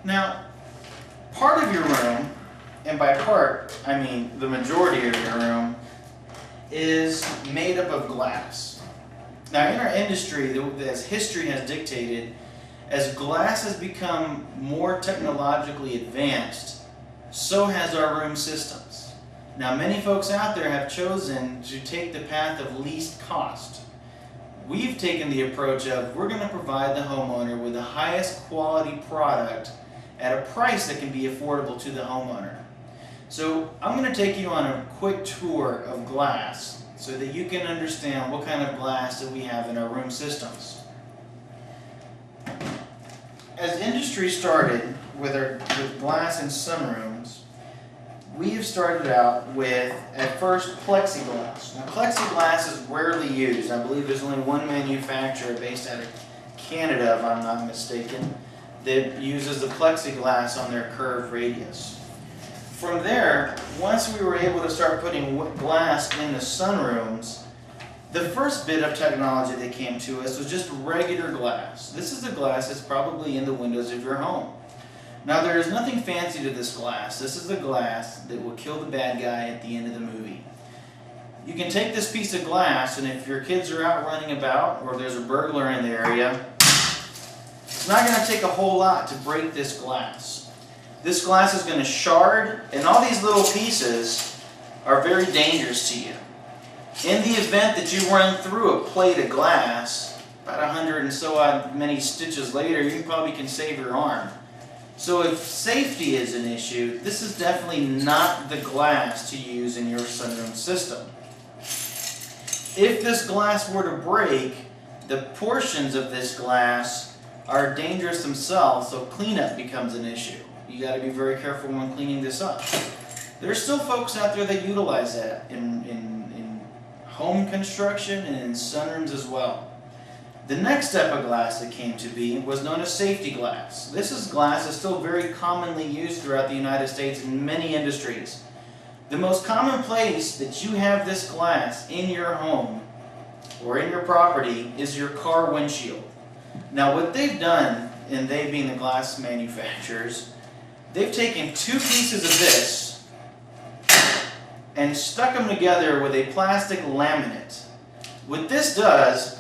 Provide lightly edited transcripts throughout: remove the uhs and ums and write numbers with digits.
Now, part of your room, and by part, I mean the majority of your room, is made up of glass. Now, in our industry, as history has dictated, as glass has become more technologically advanced, so has our room systems. Now, many folks out there have chosen to take the path of least cost. We've taken the approach of we're going to provide the homeowner with the highest quality product at a price that can be affordable to the homeowner. So I'm going to take you on a quick tour of glass so that you can understand what kind of glass that we have in our room systems. As industry started with glass in sunrooms, we have started out with, at first, plexiglass. Now, plexiglass is rarely used. I believe there's only one manufacturer based out of Canada, if I'm not mistaken, that uses the plexiglass on their curved radius. From there, once we were able to start putting glass in the sunrooms, the first bit of technology that came to us was just regular glass. This is the glass that's probably in the windows of your home. Now, there is nothing fancy to this glass. This is the glass that will kill the bad guy at the end of the movie. You can take this piece of glass, and if your kids are out running about, or there's a burglar in the area, it's not going to take a whole lot to break this glass. This glass is going to shard, and all these little pieces are very dangerous to you. In the event that you run through a plate of glass, about 100 and so odd many stitches later, you probably can save your arm. So if safety is an issue, this is definitely not the glass to use in your sunroom system. If this glass were to break, the portions of this glass are dangerous themselves, so cleanup becomes an issue. You got to be very careful when cleaning this up. There's still folks out there that utilize that in home construction and in sunrooms as well. The next step of glass that came to be was known as safety glass. This is glass that's still very commonly used throughout the United States in many industries. The most common place that you have this glass in your home or in your property is your car windshield. Now, what they've done, and they being the glass manufacturers, they've taken two pieces of this and stuck them together with a plastic laminate. What this does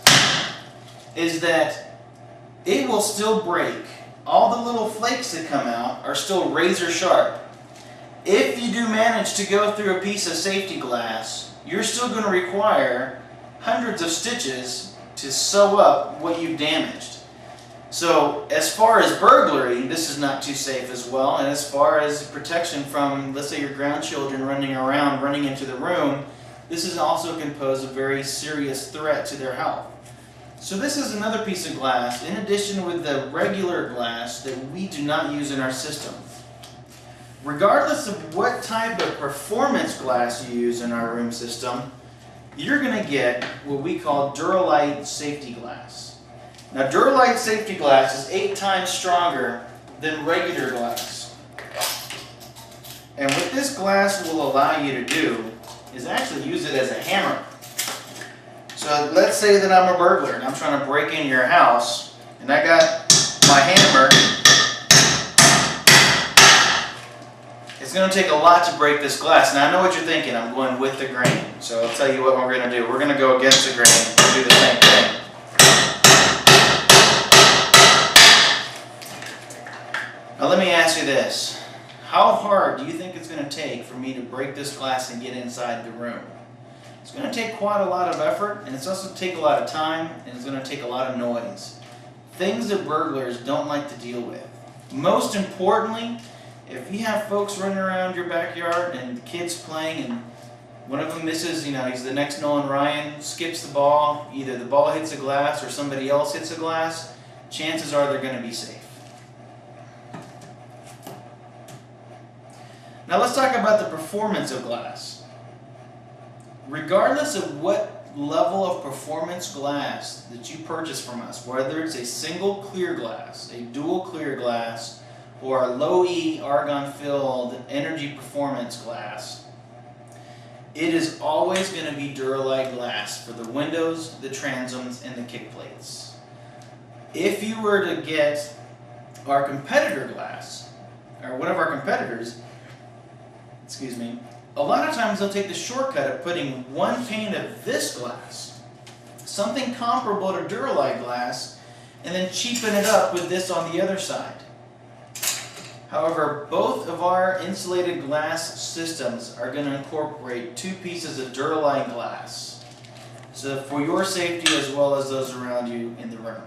is that it will still break. All the little flakes that come out are still razor sharp. If you do manage to go through a piece of safety glass, you're still going to require hundreds of stitches to sew up what you damaged. So as far as burglary, this is not too safe as well, and as far as protection from, let's say, your grandchildren running around, running into the room, this is also can pose a very serious threat to their health. So this is another piece of glass, in addition with the regular glass, that we do not use in our system. Regardless of what type of performance glass you use in our room system, you're going to get what we call Duralite safety glass. Now, Duralite safety glass is 8 times stronger than regular glass. And what this glass will allow you to do is actually use it as a hammer. So let's say that I'm a burglar and I'm trying to break into your house, and I got my hammer. It's going to take a lot to break this glass. Now I know what you're thinking, I'm going with the grain. So I'll tell you what we're going to do. We're going to go against the grain and do the same thing. Now let me ask you this. How hard do you think it's going to take for me to break this glass and get inside the room? It's going to take quite a lot of effort, and it's also going to take a lot of time, and it's going to take a lot of noise. Things that burglars don't like to deal with. Most importantly, if you have folks running around your backyard and kids playing and one of them misses, he's the next Nolan Ryan, skips the ball, either the ball hits a glass or somebody else hits a glass, chances are they're going to be safe. Now let's talk about the performance of glass. Regardless of what level of performance glass that you purchase from us, whether it's a single clear glass, a dual clear glass, or a low E argon-filled energy performance glass, it is always going to be Duralite glass for the windows, the transoms, and the kick plates. If you were to get our competitor glass, or one of our competitors, excuse me, a lot of times they'll take the shortcut of putting one pane of this glass, something comparable to Duralite glass, and then cheapen it up with this on the other side. However, both of our insulated glass systems are going to incorporate 2 pieces of Duralite glass, so for your safety as well as those around you in the room.